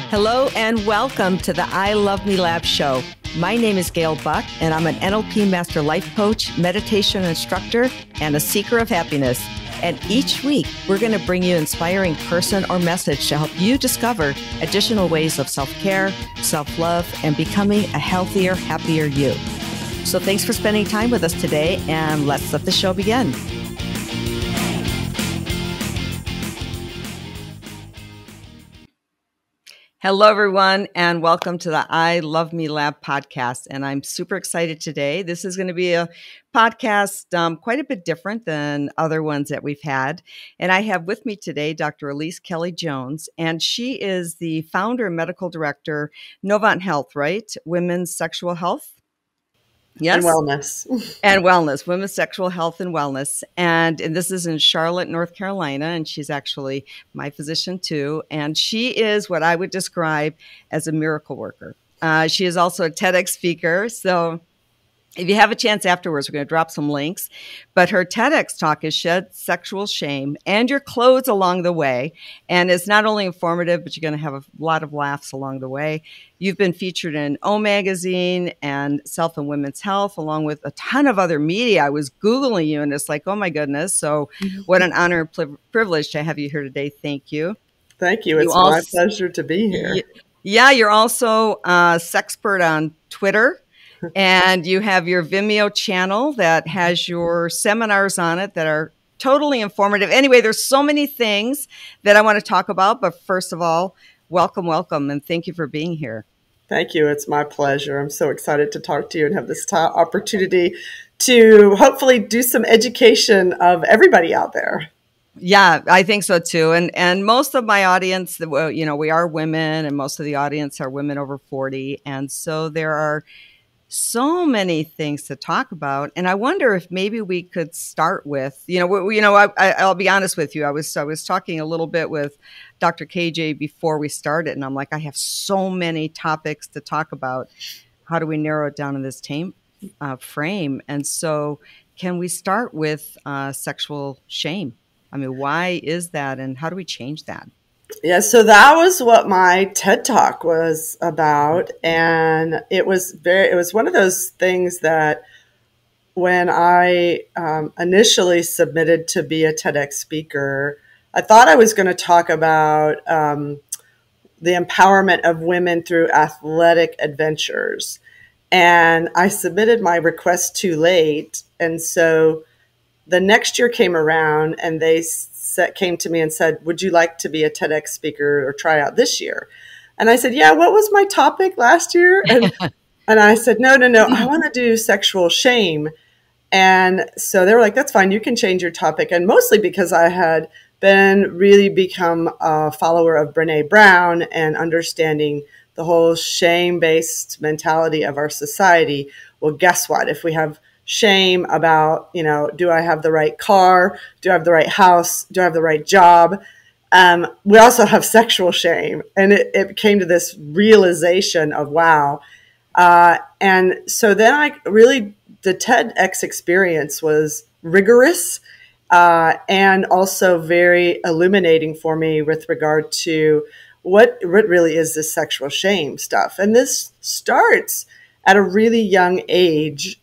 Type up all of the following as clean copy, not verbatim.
Hello and welcome to the I Love Me Lab show. My name is Gail Buck and I'm an NLP Master Life Coach, meditation instructor, and a seeker of happiness. And each week, we're going to bring you an inspiring person or message to help you discover additional ways of self-care, self-love, and becoming a healthier, happier you. So thanks for spending time with us today, and let's let the show begin. Hello, everyone, and welcome to the I Love Me Lab podcast. And I'm super excited today. This is going to be a podcast quite a bit different than other ones that we've had. And I have with me today Dr. Alyse Kelly Jones, and she is the founder and medical director, Novant Health, right? Women's Sexual Health. Yes. And wellness. And wellness, women's sexual health and wellness. And this is in Charlotte, North Carolina. And she's actually my physician too. And she is what I would describe as a miracle worker. She is also a TEDx speaker. So if you have a chance afterwards, we're going to drop some links. But her TEDx talk is Shed Sexual Shame and Your Clothes Along the Way. And it's not only informative, but you're going to have a lot of laughs along the way. You've been featured in O Magazine and Self and Women's Health, along with a ton of other media. I was Googling you, and it's like, oh, my goodness. So what an honor and privilege to have you here today. Thank you. Thank you. It's my pleasure to be here. Yeah, you're also a sexpert on Twitter. And you have your Vimeo channel that has your seminars on it that are totally informative. Anyway, there's so many things that I want to talk about. But first of all, welcome, and thank you for being here. Thank you. It's my pleasure. I'm so excited to talk to you and have this opportunity to hopefully do some education of everybody out there. Yeah, I think so too. And most of my audience, we are women, and most of the audience are women over 40. And so there are so many things to talk about, and I wonder if maybe we could start with, I'll be honest with you. I was talking a little bit with Dr. KJ before we started, and I'm like, I have so many topics to talk about. How do we narrow it down in this frame? And so, can we start with sexual shame? I mean, why is that, and how do we change that? Yeah, so that was what my TED Talk was about. And it was one of those things that when I initially submitted to be a TEDx speaker, I thought I was going to talk about the empowerment of women through athletic adventures. And I submitted my request too late. And so the next year came around and they came to me and said, would you like to be a TEDx speaker or try out this year? And I said, yeah, what was my topic last year? And I said, no, I want to do sexual shame. And so they were like, that's fine. You can change your topic. And mostly because I had become a follower of Brene Brown and understanding the whole shame-based mentality of our society. Well, guess what? If we have shame about, do I have the right car? Do I have the right house? Do I have the right job? We also have sexual shame. And it came to this realization of, wow. And so then the TEDx experience was rigorous and also very illuminating for me with regard to what really is this sexual shame stuff. And this starts at a really young age,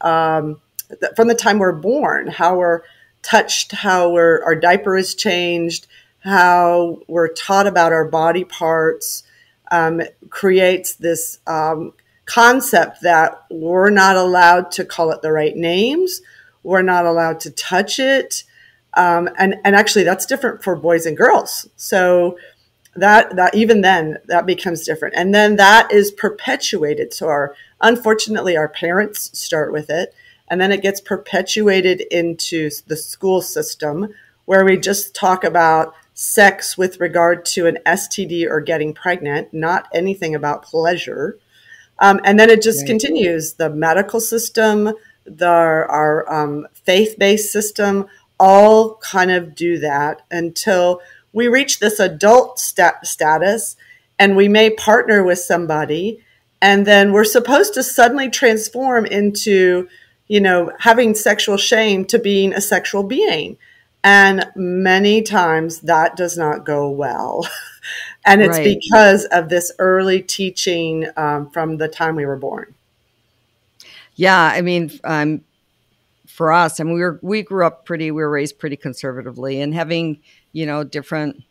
from the time we're born, how we're touched, how our diaper is changed, how we're taught about our body parts, creates this concept that we're not allowed to call it the right names. We're not allowed to touch it. And actually that's different for boys and girls. So that even then that becomes different. And then that is perpetuated. So unfortunately our parents start with it. And then it gets perpetuated into the school system where we just talk about sex with regard to an STD or getting pregnant, not anything about pleasure. And then it just continues. The medical system, our faith-based system, all kind of do that until we reach this adult status and we may partner with somebody. And then we're supposed to suddenly transform into having sexual shame to being a sexual being. And many times that does not go well. And it's Right. because of this early teaching from the time we were born. Yeah. I mean, for us, and we grew up we were raised pretty conservatively, and having, different,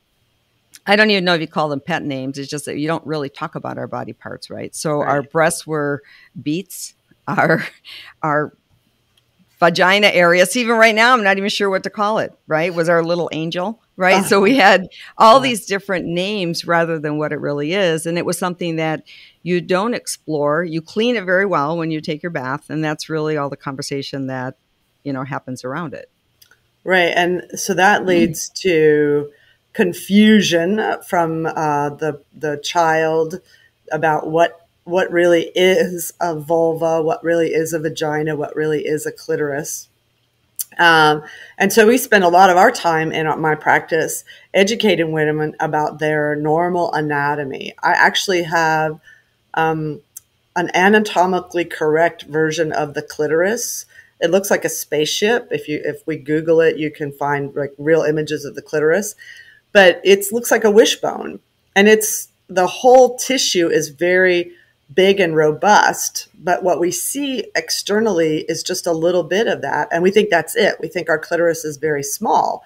I don't even know if you call them pet names. It's just that you don't really talk about our body parts, right? So our Right. breasts were beets, our vagina area. So even right now, I'm not even sure what to call it, right? Was our little angel, right? So we had all Yeah. these different names rather than what it really is. And it was something that you don't explore. You clean it very well when you take your bath. And that's really all the conversation that, happens around it. Right. And so that leads to confusion from the child about what really is a vulva, what really is a vagina, what really is a clitoris. And so we spend a lot of our time in my practice educating women about their normal anatomy. I actually have an anatomically correct version of the clitoris. It looks like a spaceship. If we Google it, you can find like real images of the clitoris, but it looks like a wishbone, and the whole tissue is very big and robust. But what we see externally is just a little bit of that, and we think that's it. We think our clitoris is very small.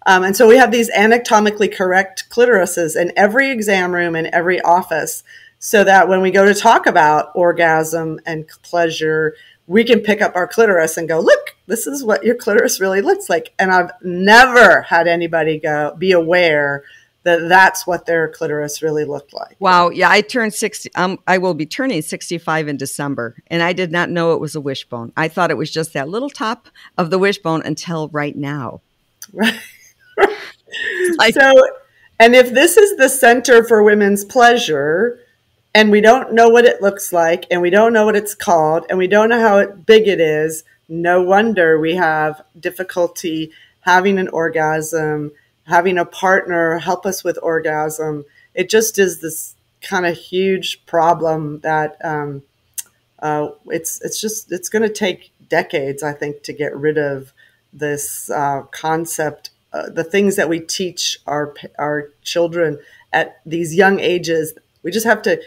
And so we have these anatomically correct clitorises in every exam room and every office, so that when we go to talk about orgasm and pleasure, we can pick up our clitoris and go, look, this is what your clitoris really looks like. And I've never had anybody be aware that that's what their clitoris really looked like. Wow. Yeah. I turned 60. I will be turning 65 in December. And I did not know it was a wishbone. I thought it was just that little top of the wishbone until right now. Right. Like, So, and if this is the center for women's pleasure, and we don't know what it looks like, and we don't know what it's called, and we don't know how big it is, no wonder we have difficulty having an orgasm, having a partner help us with orgasm. It just is this kind of huge problem that it's going to take decades, I think, to get rid of this concept. The things that we teach our children at these young ages, we just have to.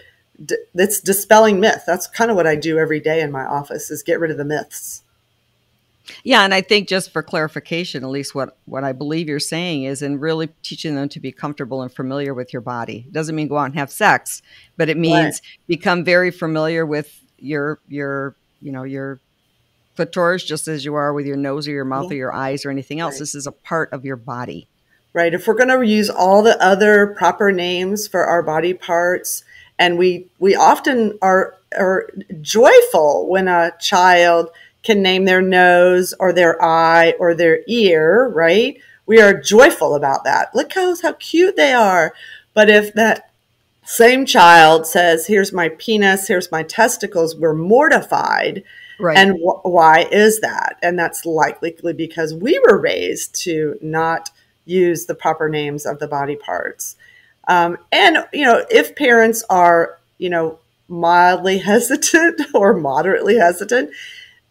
It's dispelling myth. That's kind of what I do every day in my office, is get rid of the myths. yeah. And I think, just for clarification, at least what I believe you're saying is, in really teaching them to be comfortable and familiar with your body. It doesn't mean go out and have sex, but it Right. means become very familiar with your clitoris, just as you are with your nose or your mouth Yeah. or your eyes or anything else. Right. This is a part of your body. Right. If we're going to use all the other proper names for our body parts, and we often are joyful when a child can name their nose or their eye or their ear, right? We are joyful about that. Look how cute they are. But if that same child says, here's my penis, here's my testicles, we're mortified. Right. And why is that? And that's likely because we were raised to not use the proper names of the body parts. And, if parents are, mildly hesitant or moderately hesitant,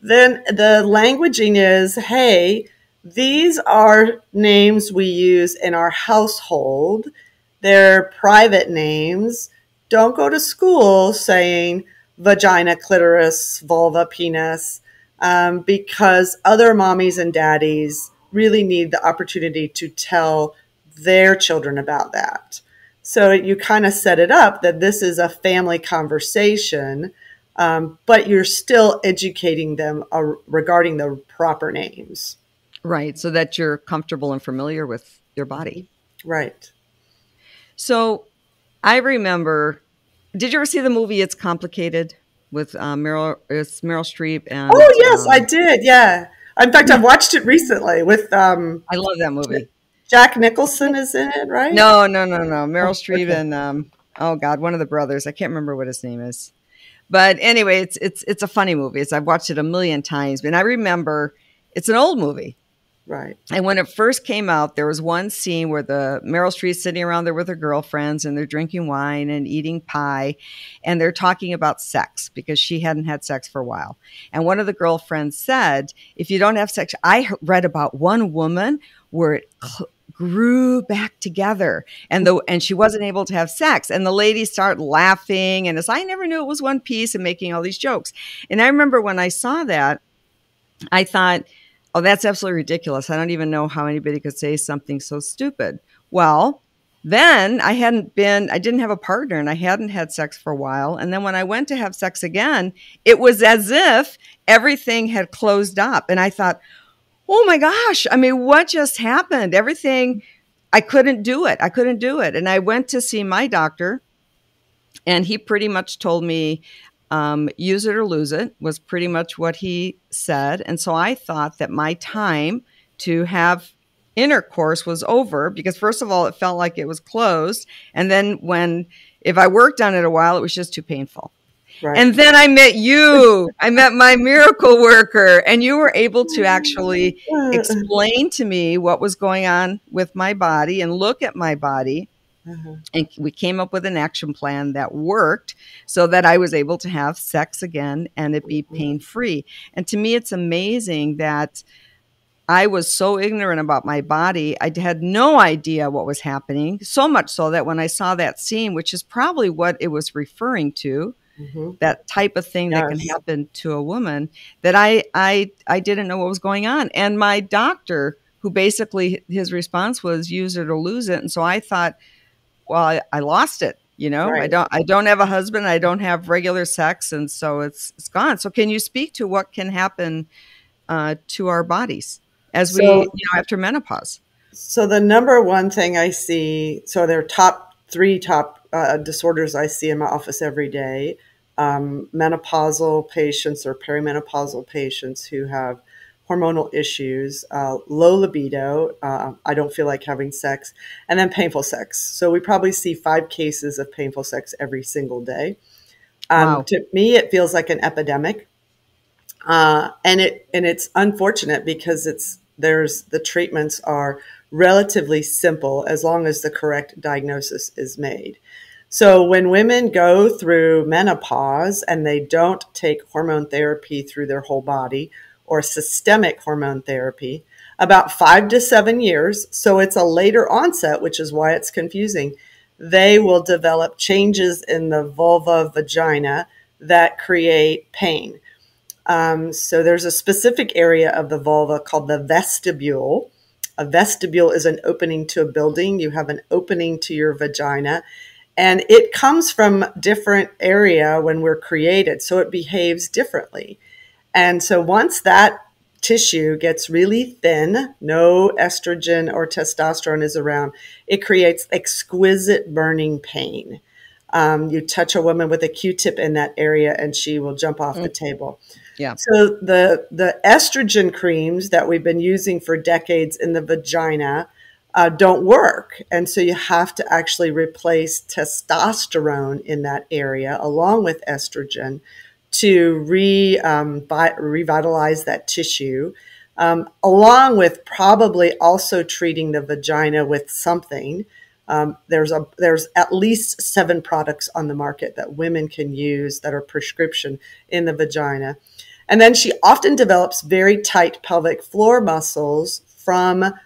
then the languaging is, hey, these are names we use in our household. They're private names. Don't go to school saying vagina, clitoris, vulva, penis, because other mommies and daddies really need the opportunity to tell their children about that. So you kind of set it up that this is a family conversation, but you're still educating them regarding the proper names. Right. So that you're comfortable and familiar with your body. Right. So I remember, did you ever see the movie It's Complicated with it's Meryl Streep? And Oh, yes, I did. Yeah. In fact, I've watched it recently with I love that movie. Jack Nicholson is in it, right? No. Meryl Oh, Streep okay. and oh God, one of the brothers. I can't remember what his name is. But anyway, it's a funny movie. I've watched it a million times, and I remember it's an old movie. Right. And when it first came out, there was one scene where the Meryl Streep's sitting around there with her girlfriends, and they're drinking wine and eating pie, and they're talking about sex because she hadn't had sex for a while. And one of the girlfriends said, if you don't have sex, I read about one woman where it grew back together, and she wasn't able to have sex. And the ladies start laughing, and I never knew it was one piece, and making all these jokes. And I remember when I saw that, I thought, oh, that's absolutely ridiculous. I don't even know how anybody could say something so stupid. Well, then I didn't have a partner, and I hadn't had sex for a while. And then when I went to have sex again, it was as if everything had closed up. And I thought, oh my gosh, I mean, what just happened? Everything, I couldn't do it. I couldn't do it. And I went to see my doctor, and he pretty much told me, use it or lose it, was pretty much what he said. And so I thought that my time to have intercourse was over, because first of all, it felt like it was closed. And then if I worked on it a while, it was just too painful. Right. And then I met you. I met my miracle worker, and you were able to actually explain to me what was going on with my body and look at my body. And we came up with an action plan that worked, so that I was able to have sex again and it be pain-free. And to me, it's amazing that I was so ignorant about my body. I had no idea what was happening, so much so that when I saw that scene, which is probably what it was referring to, that type of thing that can happen to a woman, that I didn't know what was going on. And my doctor, who basically his response was use it or lose it. And so I thought, well, I lost it. Right. I don't have a husband. I don't have regular sex. And so it's gone. So can you speak to what can happen to our bodies as after menopause? So the number one thing I see, so there are three top disorders I see in my office every day. Menopausal patients or perimenopausal patients who have hormonal issues, low libido, I don't feel like having sex, and then painful sex. So we probably see 5 cases of painful sex every single day. Wow. To me, it feels like an epidemic. And it's unfortunate because the treatments are relatively simple as long as the correct diagnosis is made. So when women go through menopause and they don't take hormone therapy through their whole body or systemic hormone therapy, about 5 to 7 years, so it's a later onset, which is why it's confusing, they will develop changes in the vulva vagina that create pain. So there's a specific area of the vulva called the vestibule. A vestibule is an opening to a building. You have an opening to your vagina. And it comes from different area when we're created, so it behaves differently. And so once that tissue gets really thin, no estrogen or testosterone is around, it creates exquisite burning pain. You touch a woman with a Q-tip in that area and she will jump off the table. Yeah. So the estrogen creams that we've been using for decades in the vagina don't work. And so you have to actually replace testosterone in that area along with estrogen to revitalize that tissue, along with probably also treating the vagina with something. There's at least 7 products on the market that women can use that are prescription in the vagina. And then she often develops very tight pelvic floor muscles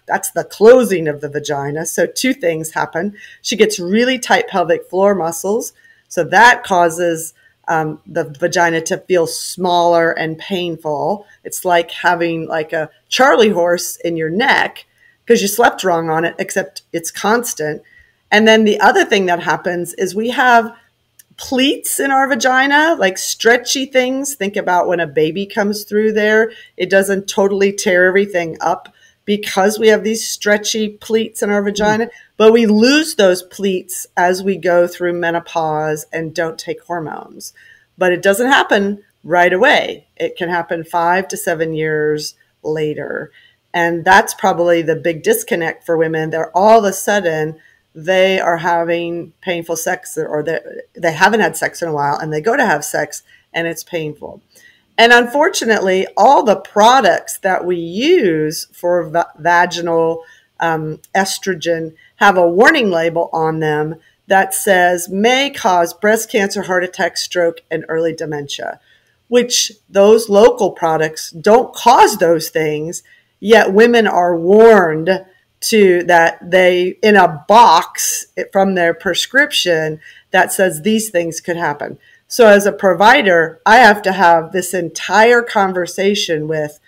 that's the closing of the vagina. So 2 things happen. She gets really tight pelvic floor muscles. So that causes the vagina to feel smaller and painful. It's like having like a Charlie horse in your neck because you slept wrong on it, except it's constant. And then the other thing that happens is we have pleats in our vagina, like stretchy things. Think about when a baby comes through there, it doesn't totally tear everything up because we have these stretchy pleats in our vagina, but we lose those pleats as we go through menopause and don't take hormones. But it doesn't happen right away. It can happen 5 to 7 years later. And that's probably the big disconnect for women. They're all of a sudden, they are having painful sex, or they haven't had sex in a while and they go to have sex and it's painful. And unfortunately, all the products that we use for vaginal estrogen have a warning label on them that says may cause breast cancer, heart attack, stroke, and early dementia, which those local products don't cause those things, yet women are warned to that they in a box from their prescription that says these things could happen. So as a provider, I have to have this entire conversation with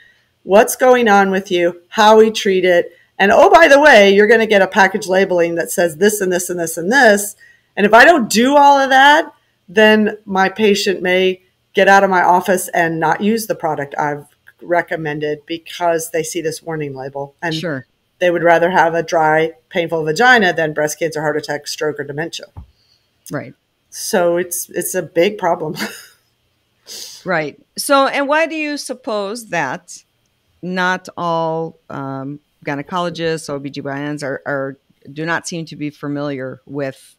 what's going on with you, how we treat it. And oh, by the way, you're going to get a package labeling that says this and this and this and this. And if I don't do all of that, then my patient may get out of my office and not use the product I've recommended because they see this warning label. And Sure. they would rather have a dry, painful vagina than breast cancer, heart attack, stroke, or dementia. Right. So it's a big problem. Right. So, and why do you suppose that not all gynecologists, OBGYNs do not seem to be familiar with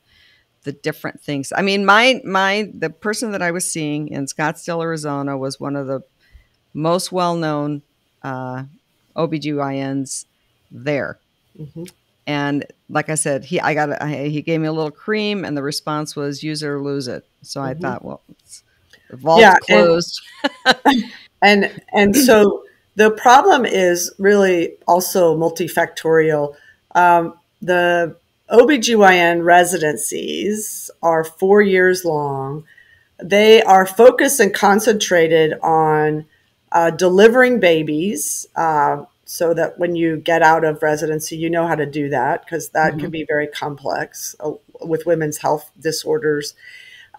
the different things? I mean, the person that I was seeing in Scottsdale, Arizona was one of the most well-known OBGYNs there. Mm-hmm. And like I said, he gave me a little cream, and the response was use it or lose it. So I thought, well, the vault's closed. And so the problem is really also multifactorial. The OBGYN residencies are 4 years long. They are focused and concentrated on delivering babies, so that when you get out of residency, you know how to do that, because that can be very complex with women's health disorders,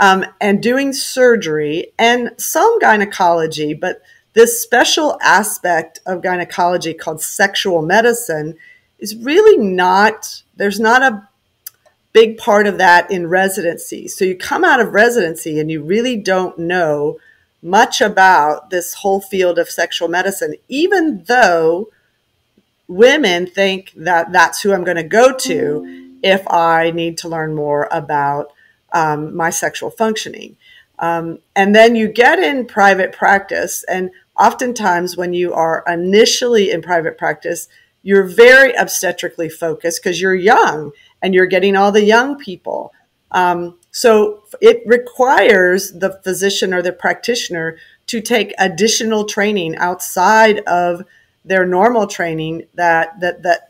and doing surgery and some gynecology. But this special aspect of gynecology called sexual medicine is really not, there's not a big part of that in residency. So you come out of residency and you really don't know much about this whole field of sexual medicine, even though women think that that's who I'm going to go to if I need to learn more about my sexual functioning. And then you get in private practice, and oftentimes when you are initially in private practice, you're very obstetrically focused because you're young and you're getting all the young people. So it requires the physician or the practitioner to take additional training outside of their normal training that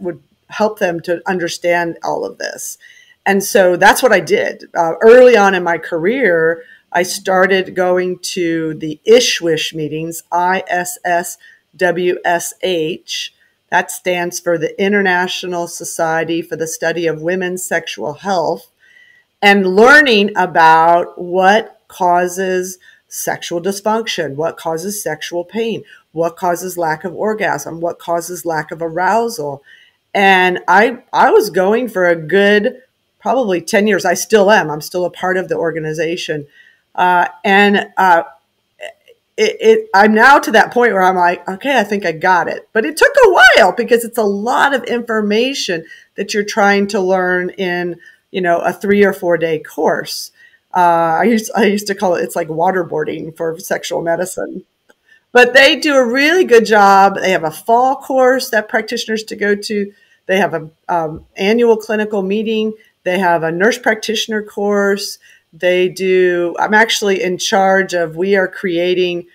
would help them to understand all of this. And so that's what I did. Early on in my career, I started going to the ISSWSH meetings, ISSWSH. That stands for the International Society for the Study of Women's Sexual Health, and learning about what causes sexual dysfunction, what causes sexual pain, what causes lack of orgasm, what causes lack of arousal. And I was going for a good probably 10 years. I still am. I'm still a part of the organization. I'm now to that point where I'm like, okay, I think I got it. But it took a while because it's a lot of information that you're trying to learn in, a 3 or 4 day course. I used to call it, it's like waterboarding for sexual medicine. But they do a really good job. They have a fall course that practitioners to go to. They have an annual clinical meeting. They have a nurse practitioner course. I'm actually in charge of, we are creating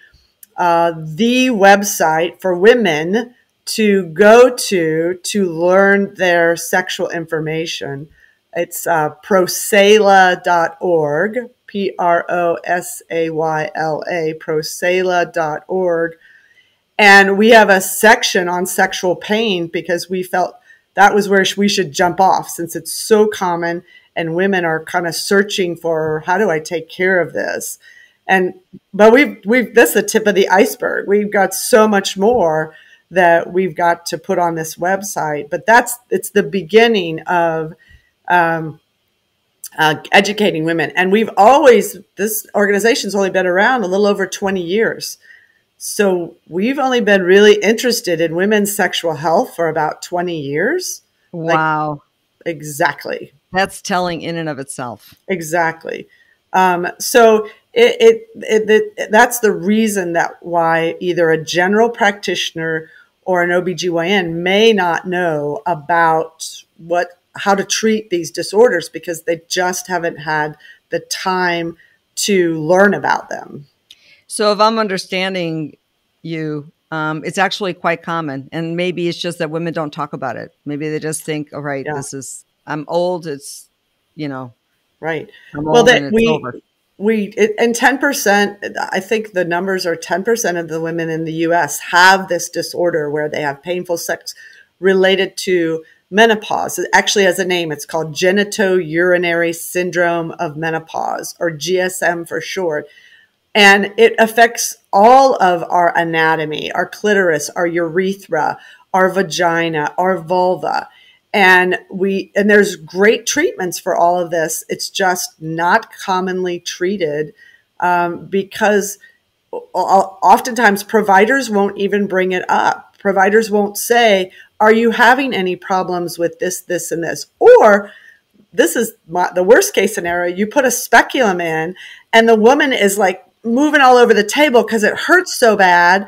the website for women to go to learn their sexual information. It's prosayla.org, Prosayla, prosayla.org. And we have a section on sexual pain because we felt that was where we should jump off, since it's so common and women are kind of searching for, how do I take care of this? But this is the tip of the iceberg. We've got so much more that we've got to put on this website, but it's the beginning of educating women. And this organization's only been around a little over 20 years. So we've only been really interested in women's sexual health for about 20 years. Wow. Exactly. That's telling in and of itself. Exactly. So that's the reason why either a general practitioner or an OBGYN may not know about how to treat these disorders because they just haven't had the time to learn about them. So if I'm understanding you, It's actually quite common, and maybe it's just that women don't talk about it. Maybe they just think, "All right, Yeah. this is I'm old. It's you know Right. I'm Well, old that and it's over." and 10%, I think the numbers are 10% of the women in the US have this disorder where they have painful sex related to menopause. It actually has a name. It's called genitourinary syndrome of menopause, or GSM for short. And it affects all of our anatomy, our clitoris, our urethra, our vagina, our vulva. And there's great treatments for all of this. It's just not commonly treated because oftentimes providers won't even bring it up. Providers won't say, "Are you having any problems with this, this, and this?" Or this is the worst case scenario. You put a speculum in and the woman is like moving all over the table because it hurts so bad.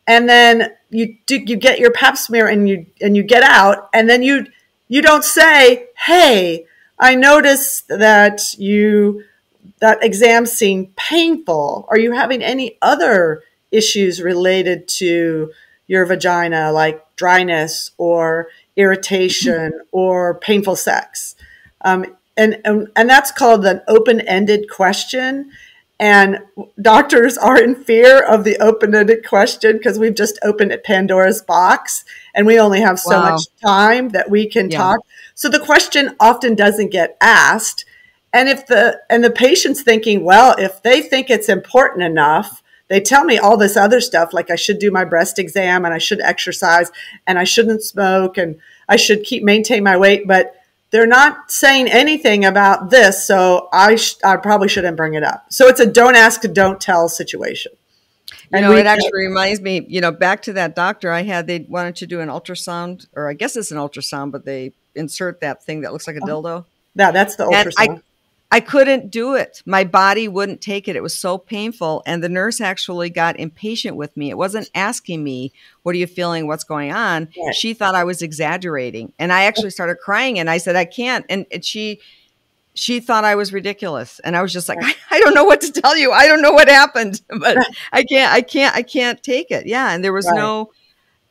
And then you get your pap smear and you get out, and then you don't say, "Hey, I noticed that that exam seemed painful. Are you having any other issues related to your vagina, like dryness or irritation or painful sex?" And that's called an open-ended question. And doctors are in fear of the open-ended question because we've just opened Pandora's box and we only have so much Wow. time that we can Yeah. talk. So the question often doesn't get asked. And if the patient's thinking, well, if they think it's important enough, they tell me all this other stuff, like I should do my breast exam and I should exercise and I shouldn't smoke and I should maintain my weight, but they're not saying anything about this, so I probably shouldn't bring it up. So it's a don't ask, don't tell situation. And It actually reminds me, back to that doctor I had, they wanted to do an ultrasound, or I guess it's an ultrasound, but they insert that thing that looks like a dildo. yeah, that's the And ultrasound. I couldn't do it. My body wouldn't take it. It was so painful. And the nurse actually got impatient with me. It wasn't asking me, "What are you feeling? What's going on?" Right. She thought I was exaggerating. And I actually started crying and I said, "I can't." And she thought I was ridiculous. And I was just like, Right. I don't know what to tell you. I don't know what happened, but I can't take it. Yeah. And there was Right. no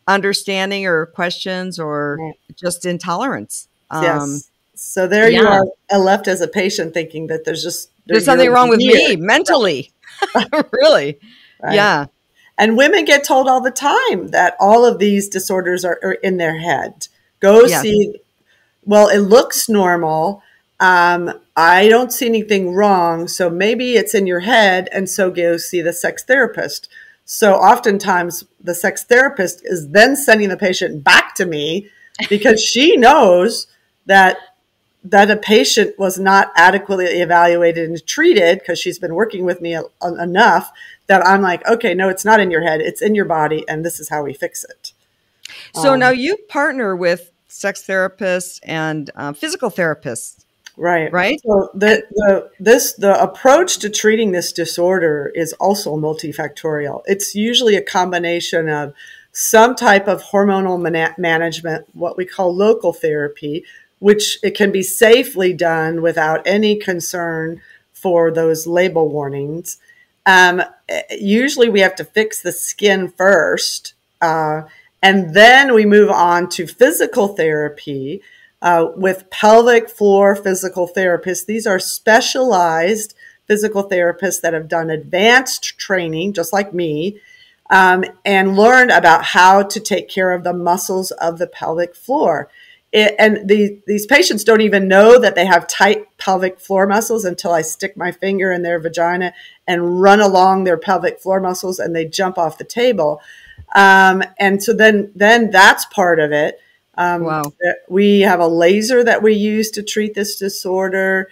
understanding or questions or Right. just intolerance. Yes. So there you Yeah. are, left as a patient thinking that There's you're something wrong with me weird. mentally. Really. Right. Yeah. And women get told all the time that all of these disorders are in their head. Go Yes. see, well, it looks normal. I don't see anything wrong. So maybe it's in your head. And so go see the sex therapist. So oftentimes the sex therapist is then sending the patient back to me because she knows that a patient was not adequately evaluated and treated because she's been working with me enough that I'm like, okay, no, it's not in your head. It's in your body. And this is how we fix it. So now you partner with sex therapists and physical therapists, Right. right? So the approach to treating this disorder is also multifactorial. It's usually a combination of some type of hormonal management, what we call local therapy, which it can be safely done without any concern for those label warnings. Usually we have to fix the skin first, and then we move on to physical therapy with pelvic floor physical therapists. These are specialized physical therapists that have done advanced training, just like me, and learned about how to take care of the muscles of the pelvic floor. These patients don't even know that they have tight pelvic floor muscles until I stick my finger in their vagina and run along their pelvic floor muscles and they jump off the table. And so then that's part of it. Wow. We have a laser that we use to treat this disorder.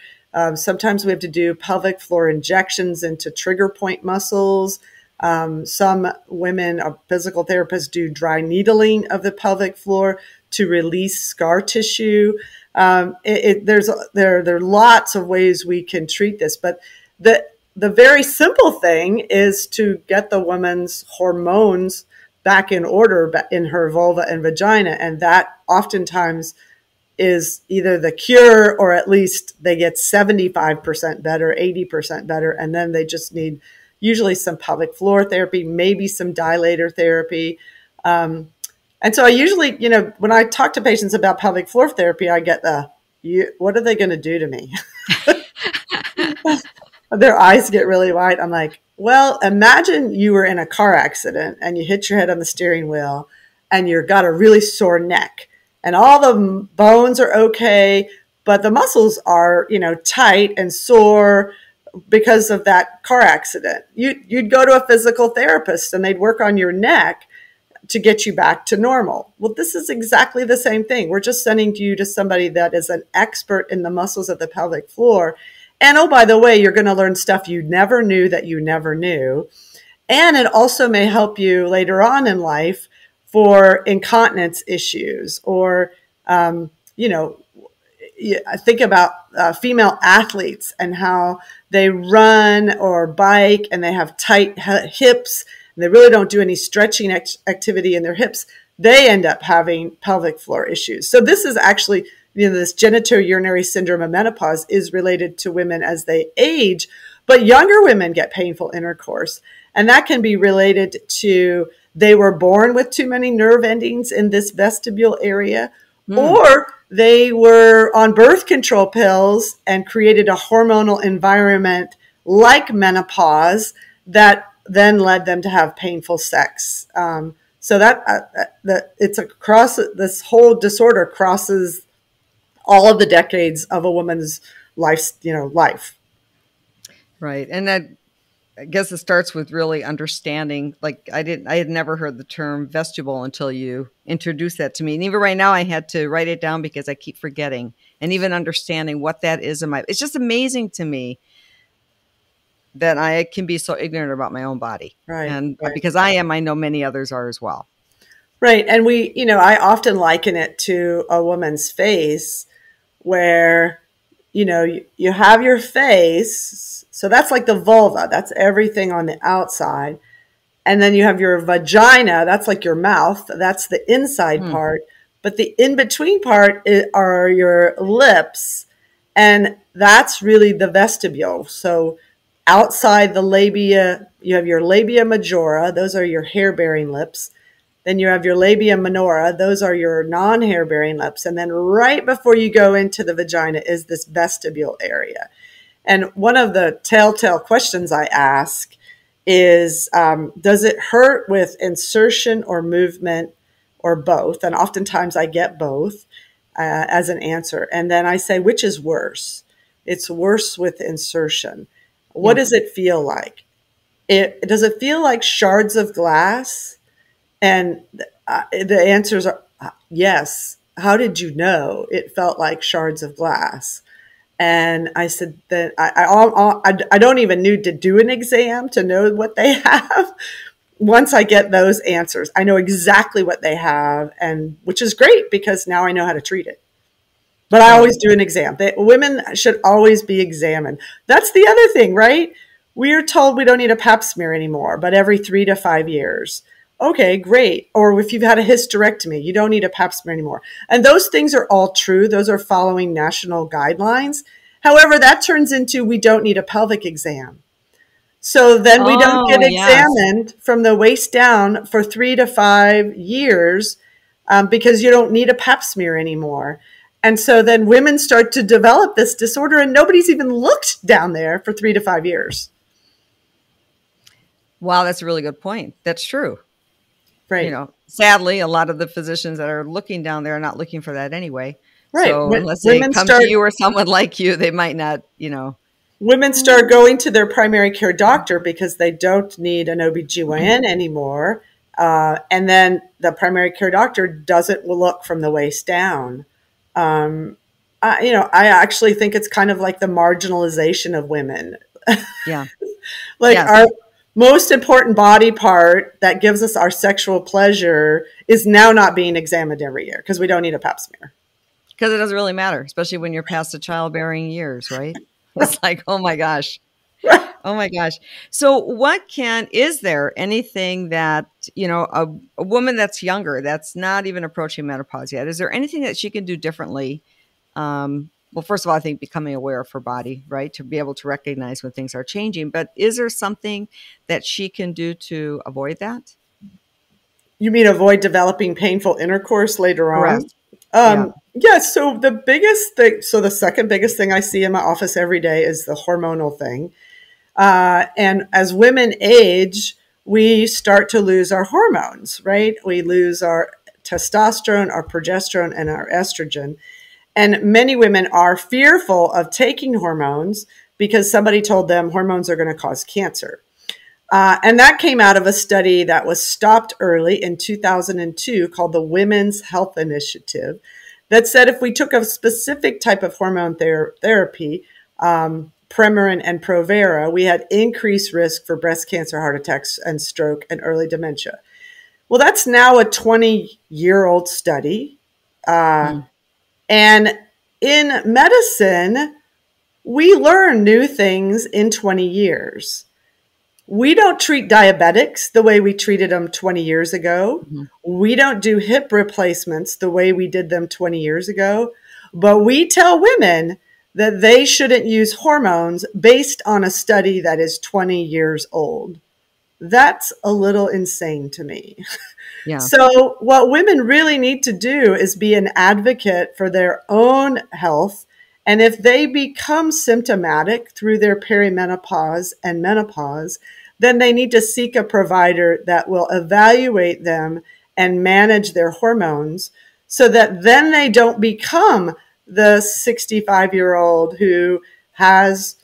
Sometimes we have to do pelvic floor injections into trigger point muscles. Some women, physical therapists, do dry needling of the pelvic floor to release scar tissue. There are lots of ways we can treat this, but the very simple thing is to get the woman's hormones back in order in her vulva and vagina, and that oftentimes is either the cure or at least they get 75% better, 80% better, and then they just need usually some pelvic floor therapy, maybe some dilator therapy. And so I usually, when I talk to patients about pelvic floor therapy, I get what are they going to do to me? Their eyes get really wide. I'm like, well, imagine you were in a car accident and you hit your head on the steering wheel and you've got a really sore neck and all the bones are okay, but the muscles are, tight and sore because of that car accident. You'd go to a physical therapist and they'd work on your neck to get you back to normal. Well, this is exactly the same thing. We're just sending you to somebody that is an expert in the muscles of the pelvic floor. And oh, by the way, you're going to learn stuff you never knew that you never knew. And it also may help you later on in life for incontinence issues or, I think about female athletes and how they run or bike and they have tight hips and they really don't do any stretching activity in their hips. They end up having pelvic floor issues. So this is actually, this genitourinary syndrome of menopause is related to women as they age, but younger women get painful intercourse. And that can be related to they were born with too many nerve endings in this vestibule area, or they were on birth control pills and created a hormonal environment like menopause that then led them to have painful sex. So that it's across, this whole disorder crosses all of the decades of a woman's life. Right. And that, I guess it starts with really understanding. Like I had never heard the term vestibule until you introduced that to me. And even right now I had to write it down because I keep forgetting, and even understanding what that is it's just amazing to me that I can be so ignorant about my own body. Right. And because I know many others are as well. Right. And I often liken it to a woman's face where, you have your face. So that's like the vulva. That's everything on the outside. And then you have your vagina. That's like your mouth. That's the inside part. But the in-between part are your lips. And that's really the vestibule. So outside the labia, you have your labia majora. Those are your hair-bearing lips. Then you have your labia minora. Those are your non-hair-bearing lips. And then right before you go into the vagina is this vestibule area. And one of the telltale questions I ask is, does it hurt with insertion or movement or both? And oftentimes I get both as an answer. And then I say, which is worse? It's worse with insertion. What does it feel like? Does it feel like shards of glass? And the answers are yes. How did you know it felt like shards of glass? And I said that I don't even need to do an exam to know what they have. Once I get those answers, I know exactly what they have, and which is great because now I know how to treat it. But I always do an exam. Women should always be examined. That's the other thing, right? We are told we don't need a pap smear anymore, but every 3 to 5 years. Okay, great. Or if you've had a hysterectomy, you don't need a pap smear anymore. And those things are all true. Those are following national guidelines. However, that turns into we don't need a pelvic exam. So then we don't get examined from the waist down for 3 to 5 years because you don't need a pap smear anymore. And so then women start to develop this disorder and nobody's even looked down there for 3 to 5 years. Wow, that's a really good point. That's true. Right. Sadly, a lot of the physicians that are looking down there are not looking for that anyway. Right. So unless they come to you or someone like you, they might not, Women start going to their primary care doctor because they don't need an OBGYN anymore. And then the primary care doctor doesn't look from the waist down. I actually think it's kind of like the marginalization of women. Yeah. Our most important body part that gives us our sexual pleasure is now not being examined every year because we don't need a pap smear. Because it doesn't really matter, especially when you're past the childbearing years, right? It's like, oh my gosh. Oh my gosh. So is there anything that, a woman that's younger, that's not even approaching menopause yet, is there anything that she can do differently well, first of all, I think becoming aware of her body, right, to be able to recognize when things are changing. But is there something that she can do to avoid that? You mean avoid developing painful intercourse later on? Correct. Yeah. Yeah, so the biggest thing, so the second biggest thing I see in my office every day is the hormonal thing. And as women age, we start to lose our hormones, right? We lose our testosterone, our progesterone, and our estrogen. And many women are fearful of taking hormones because somebody told them hormones are going to cause cancer. And that came out of a study that was stopped early in 2002 called the Women's Health Initiative that said if we took a specific type of hormone therapy, Premarin and Provera, we had increased risk for breast cancer, heart attacks, and stroke and early dementia. Well, that's now a 20-year-old study. Mm. And in medicine, we learn new things in 20 years. We don't treat diabetics the way we treated them 20 years ago. Mhm. We don't do hip replacements the way we did them 20 years ago. But we tell women that they shouldn't use hormones based on a study that is 20 years old. That's a little insane to me. Yeah. So, what women really need to do is be an advocate for their own health. And if they become symptomatic through their perimenopause and menopause, then they need to seek a provider that will evaluate them and manage their hormones so that then they don't become the 65-year-old who has,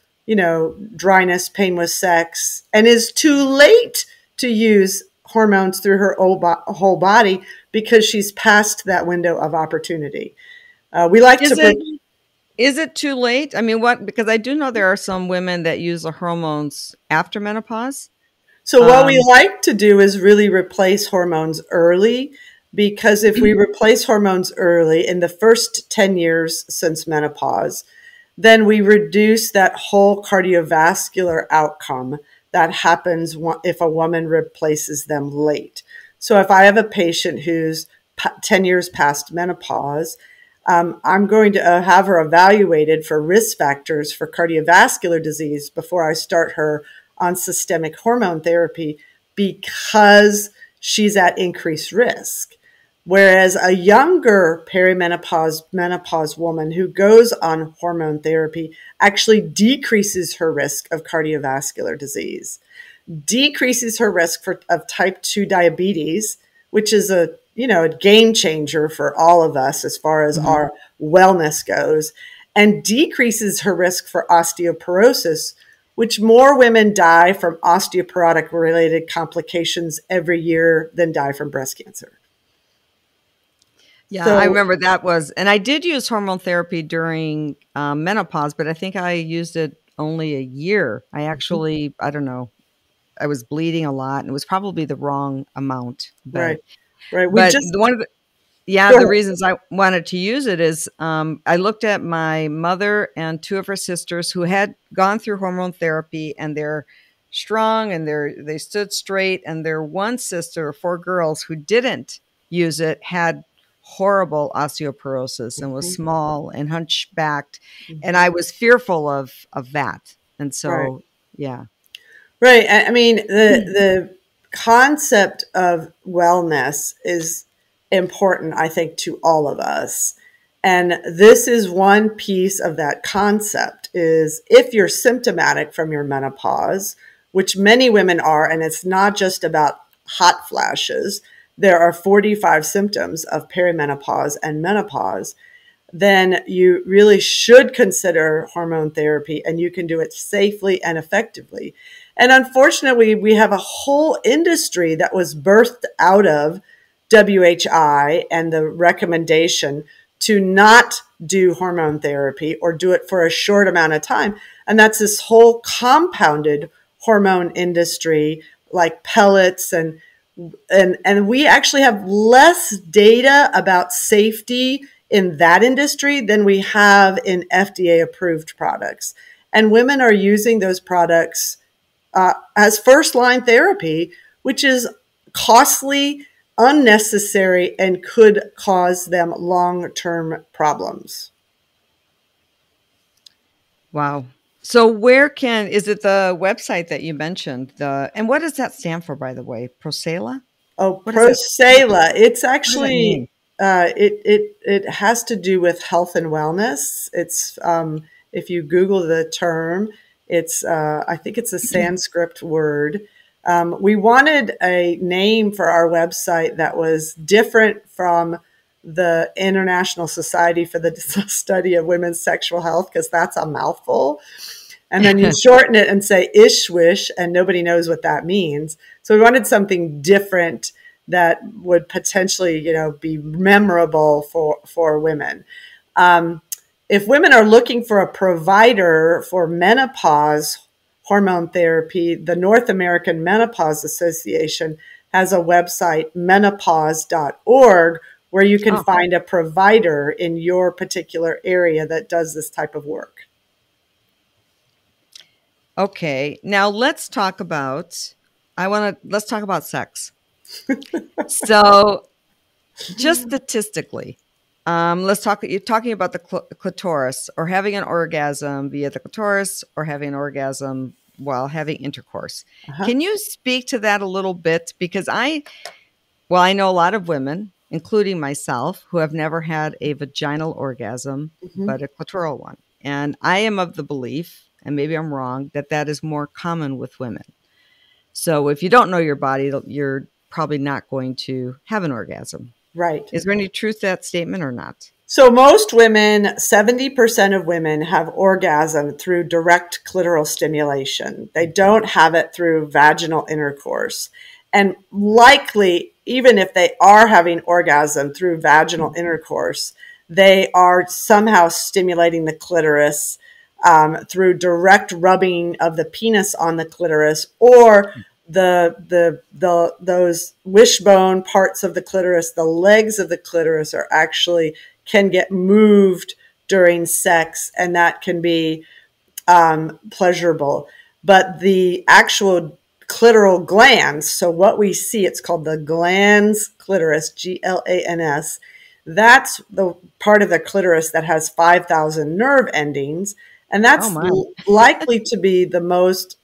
dryness, pain with sex, and is too late to use hormones through her whole body because she's past that window of opportunity. We like Is to. it is it too late? I mean, what? Because I do know there are some women that use the hormones after menopause. So what we Um, like to do is really replace hormones early, because if we replace hormones early in the first 10 years since menopause, then we reduce that whole cardiovascular outcome that happens if a woman replaces them late. So if I have a patient who's 10 years past menopause, I'm going to have her evaluated for risk factors for cardiovascular disease before I start her on systemic hormone therapy because she's at increased risk. Whereas a younger menopause woman who goes on hormone therapy actually decreases her risk of cardiovascular disease, decreases her risk of type 2 diabetes, which is a game changer for all of us as far as mhm. our wellness goes, and decreases her risk for osteoporosis, which more women die from osteoporotic related complications every year than die from breast cancer. Yeah, I So, remember that was, and I did use hormone therapy during menopause, but I think I used it only a year. I actually, I don't know, I was bleeding a lot, and it was probably the wrong amount. right, right. We But just, one of the yeah, go the ahead. reasons I wanted to use it is I looked at my mother and two of her sisters who had gone through hormone therapy, and they're strong and they stood straight. And their one sister, four girls who didn't use it, had horrible osteoporosis and was Mhm, small and hunchbacked. And mhm. I was fearful of that. And Right. so, yeah. Right. I mean, the concept of wellness is important, I think, to all of us. And this is one piece of that concept is if you're symptomatic from your menopause, which many women are, and it's not just about hot flashes, there are 45 symptoms of perimenopause and menopause, then you really should consider hormone therapy, and you can do it safely and effectively. And unfortunately, we have a whole industry that was birthed out of WHI and the recommendation to not do hormone therapy or do it for a short amount of time. And that's this whole compounded hormone industry like pellets and we actually have less data about safety in that industry than we have in FDA approved products. And women are using those products as first line therapy, which is costly, unnecessary, and could cause them long term problems. Wow. So is it the website that you mentioned? And what does that stand for, by the way? Prosela? Oh, What does that, Prosela. It's what does that mean? actually it has to do with health and wellness. It's if you Google the term, it's I think it's a Sanskrit word. We wanted a name for our website that was different from the International Society for the Study of Women's Sexual Health, because that's a mouthful. And then you shorten it and say Ishwish, and nobody knows what that means. So we wanted something different that would potentially, be memorable for women. If women are looking for a provider for menopause hormone therapy, the North American Menopause Association has a website, menopause.org, where you can find a provider in your particular area that does this type of work. Okay. Now let's talk about sex. So just statistically, you're talking about the clitoris, or having an orgasm via the clitoris, or having an orgasm while having intercourse. Can you speak to that a little bit? Because I know a lot of women, including myself, who have never had a vaginal orgasm, but a clitoral one. And I am of the belief, and maybe I'm wrong, that is more common with women. So if you don't know your body, you're probably not going to have an orgasm. Right. Is there any truth to that statement or not? So most women, 70% of women have orgasm through direct clitoral stimulation. They don't have it through vaginal intercourse. And likely, even if they are having orgasm through vaginal intercourse, they are somehow stimulating the clitoris through direct rubbing of the penis on the clitoris, or those wishbone parts of the clitoris, the legs of the clitoris can get moved during sex, and that can be pleasurable. But the actual clitoral glands, so what we see, it's called the glans clitoris, glans. That's the part of the clitoris that has 5,000 nerve endings. And that's likely to be the most,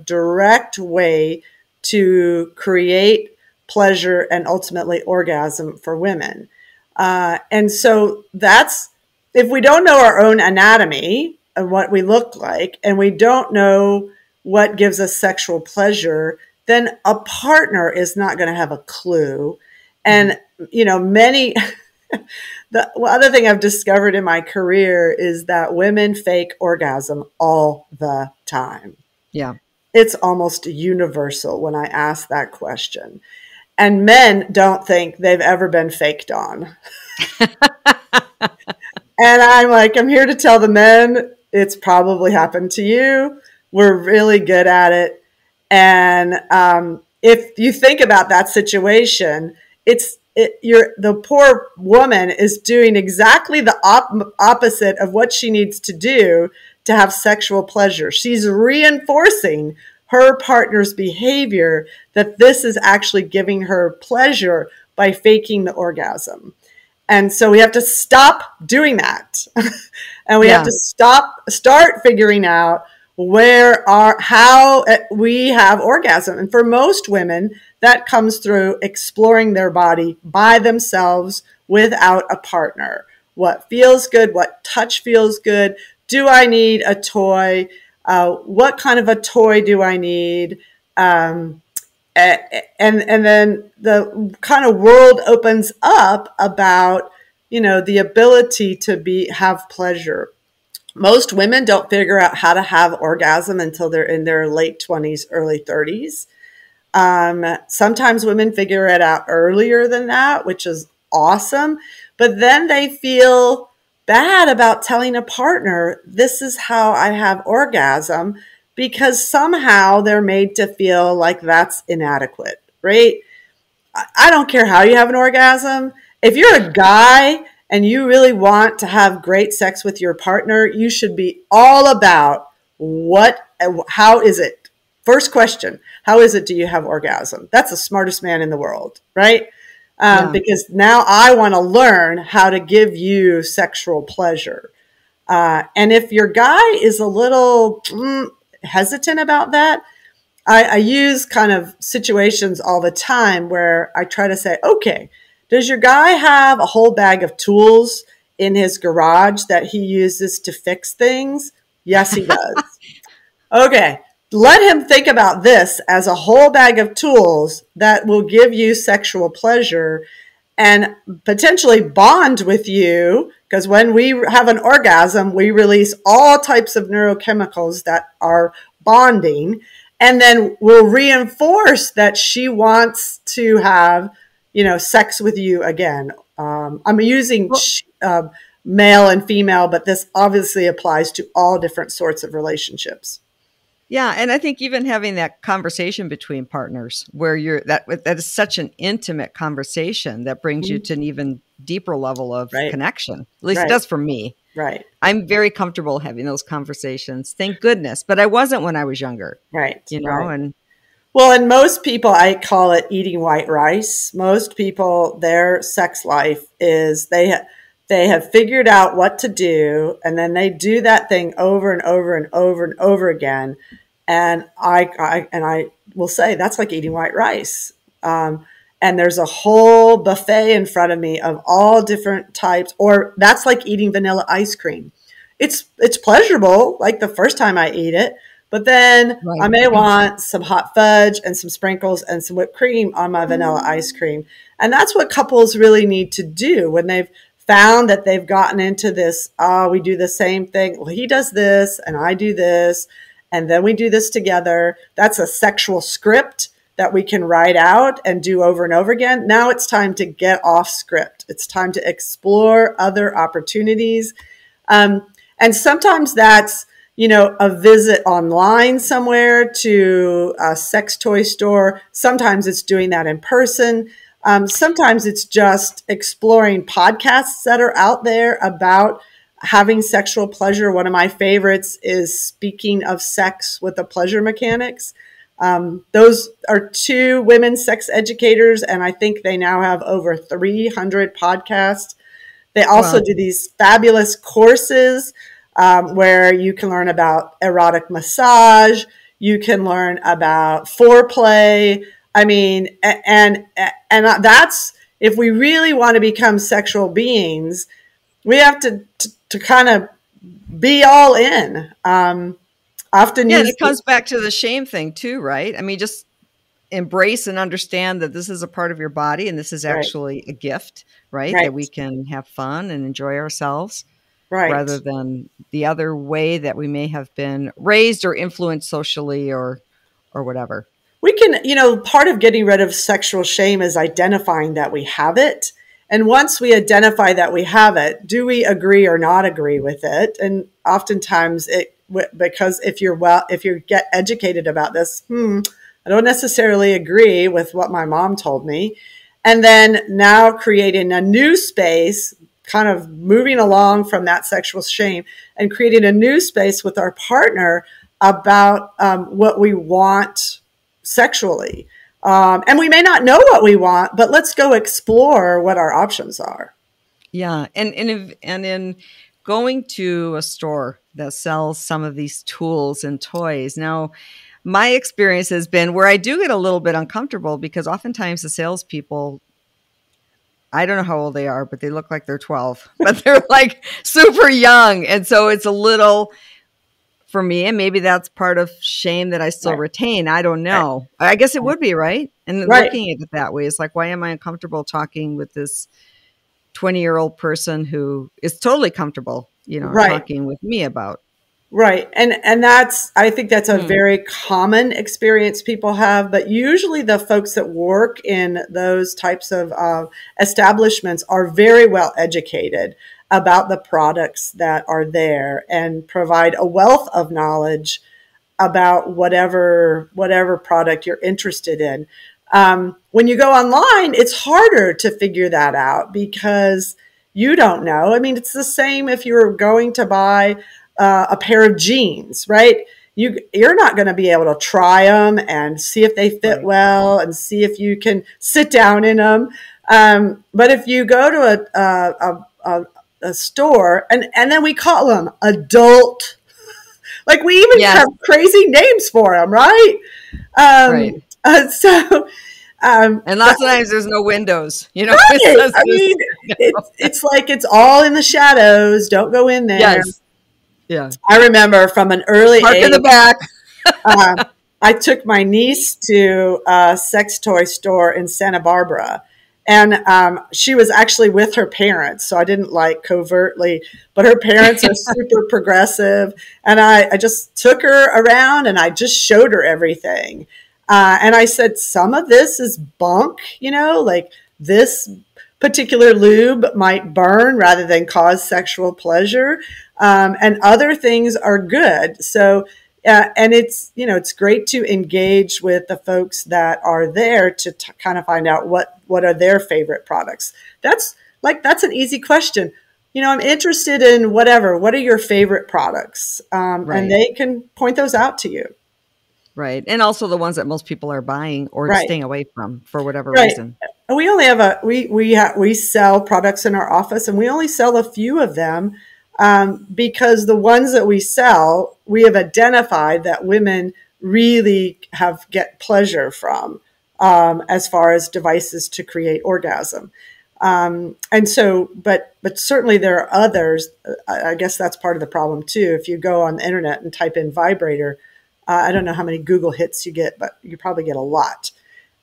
direct way to create pleasure and ultimately orgasm for women. And so if we don't know our own anatomy and what we look like, and we don't know what gives us sexual pleasure, then a partner is not going to have a clue. And, the other thing I've discovered in my career is that women fake orgasm all the time. Yeah. It's almost universal when I ask that question. And men don't think they've ever been faked on. And I'm here to tell the men, it's probably happened to you. We're really good at it. And if you think about that situation, the poor woman is doing exactly the opposite of what she needs to do to have sexual pleasure. She's reinforcing her partner's behavior that this is actually giving her pleasure by faking the orgasm. And so we have to stop doing that. And we have to start figuring out how we have orgasm. And for most women, that comes through exploring their body by themselves without a partner. What feels good? What touch feels good? Do I need a toy? What kind of a toy do I need? And then the kind of world opens up about, the ability to have pleasure. Most women don't figure out how to have orgasm until they're in their late 20s, early 30s. Sometimes women figure it out earlier than that, which is awesome. But then they feel bad about telling a partner, this is how I have orgasm, because somehow they're made to feel like that's inadequate, right? I don't care how you have an orgasm. If you're a guy and you really want to have great sex with your partner, you should be all about how is it? First question, how is it do you have orgasm? That's the smartest man in the world, right? Because now I want to learn how to give you sexual pleasure. And if your guy is a little hesitant about that, I use kind of situations all the time where I try to say, okay, does your guy have a whole bag of tools in his garage that he uses to fix things? Yes, he does. Okay, let him think about this as a whole bag of tools that will give you sexual pleasure and potentially bond with you. Because when we have an orgasm, we release all types of neurochemicals that are bonding. And then we'll reinforce that she wants to have, sex with you again. I'm using Well, male and female, but this obviously applies to all different sorts of relationships. yeah, and I think even having that conversation between partners where that is such an intimate conversation that brings you to an even deeper level of Right, connection. At least it right, does for me. right, I'm very comfortable having those conversations. Thank goodness. But I wasn't when I was younger, right, right. and Well, and most people, I call it eating white rice. Most people, their sex life is they have figured out what to do, and then they do that thing over and over and over and over again. And I will say that's like eating white rice. And there's a whole buffet in front of me of all different types, or that's like eating vanilla ice cream. It's pleasurable, like the first time I eat it, but then I right. may want some hot fudge and some sprinkles and some whipped cream on my vanilla ice cream. And that's what couples really need to do when they've found that they've gotten into this, we do the same thing. Well, he does this and I do this, and then we do this together. That's a sexual script that we can write out and do over and over again. Now it's time to get off script. It's time to explore other opportunities. And sometimes that's, a visit online somewhere to a sex toy store. Sometimes it's doing that in person. Sometimes it's just exploring podcasts that are out there about having sexual pleasure. One of my favorites is Speaking of Sex with the Pleasure Mechanics. Those are two women sex educators, and I think they now have over 300 podcasts. They also Well, do these fabulous courses where you can learn about erotic massage, you can learn about foreplay. I mean, and that's, if we really want to become sexual beings, we have to kind of be all in. Often yeah, and use it comes back to the shame thing too, right? I mean, just embrace and understand that this is a part of your body and this is right, actually a gift, right? That we right, can have fun and enjoy ourselves rather right. than the other way that we may have been raised or influenced socially or whatever. We can, part of getting rid of sexual shame is identifying that we have it. And once we identify that we have it, do we agree or not agree with it? And oftentimes because if you get educated about this, I don't necessarily agree with what my mom told me. And then now creating a new space, kind of moving along from that sexual shame and creating a new space with our partner about what we want sexually. And we may not know what we want, but let's go explore what our options are. Yeah, and in going to a store that sells some of these tools and toys. Now, my experience has been where I do get a little bit uncomfortable because oftentimes the salespeople, I don't know how old they are, but they look like they're 12, but they're like super young. And so it's a little for me, and maybe that's part of shame that I still Right, retain. I don't right, know. I guess it would be, right? And right, looking at it that way, it's like, why am I uncomfortable talking with this 20-year-old person who is totally comfortable, right. talking with me about? Right. And that's, I think that's a Hmm. very common experience people have, but usually the folks that work in those types of establishments are very well educated about the products that are there and provide a wealth of knowledge about whatever product you're interested in. When you go online, it's harder to figure that out because you don't know. I mean, it's the same if you're going to buy a pair of jeans, right? You're not going to be able to try them and see if they fit Right. well and see if you can sit down in them. But if you go to a store, and then we call them adult. Like we even Yes. have crazy names for them, right? Right. So, And lots of times there's no windows, it right. says I this. mean, it's like it's all in the shadows. Don't go in there. Yes. Yeah. I remember from an early Park in the age, back. uh, I took my niece to a sex toy store in Santa Barbara. And she was actually with her parents, so I didn't like covertly, but her parents are super progressive. And I just took her around and I just showed her everything. And I said, some of this is bunk, like this particular lube might burn rather than cause sexual pleasure. And other things are good. So, and it's great to engage with the folks that are there to kind of find out what are their favorite products. That's an easy question. I'm interested in whatever. What are your favorite products? Right. And they can point those out to you. Right. And also the ones that most people are buying or Right. staying away from for whatever Right. reason. And we only have we sell products in our office, and we only sell a few of them because the ones that we sell, we have identified that women really get pleasure from as far as devices to create orgasm. And so, but certainly there are others. I guess that's part of the problem too. If you go on the internet and type in vibrator, I don't know how many Google hits you get, but you probably get a lot.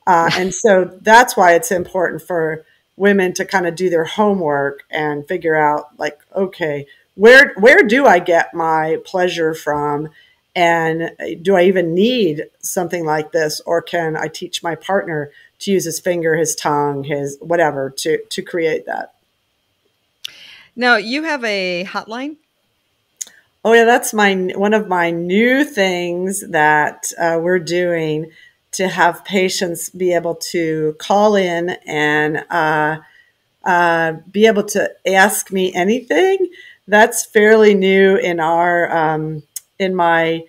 And so that's why it's important for women to kind of do their homework and figure out, like, okay, where do I get my pleasure from? And do I even need something like this? Or can I teach my partner to use his finger, his tongue, his whatever to create that? Now, you have a hotline? Oh yeah, that's one of my new things that we're doing, to have patients be able to call in and be able to ask me anything. That's fairly new in our in my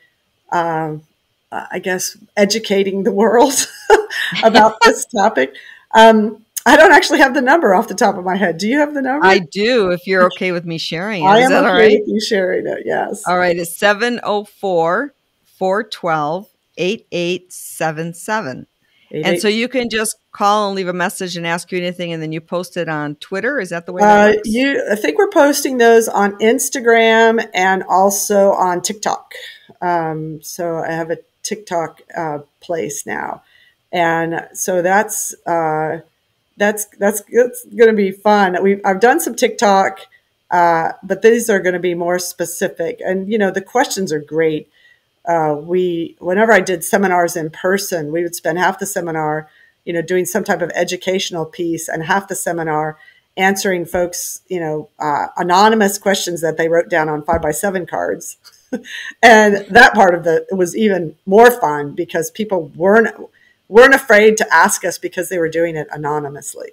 I guess educating the world about this topic. I don't actually have the number off the top of my head. Do you have the number? I do, if you're okay with me sharing it. I Is am that okay all right? with you sharing it. Yes. All right. It's 704-412-8877. And so you can just call and leave a message and ask you anything, and then you post it on Twitter. Is that the way that works? I think we're posting those on Instagram and also on TikTok. So I have a TikTok place now, and so that's going to be fun. I've done some TikTok, but these are going to be more specific, and the questions are great. Whenever I did seminars in person, we would spend half the seminar, doing some type of educational piece, and half the seminar answering folks, anonymous questions that they wrote down on 5x7 cards. And that part of it was even more fun because people weren't afraid to ask us because they were doing it anonymously.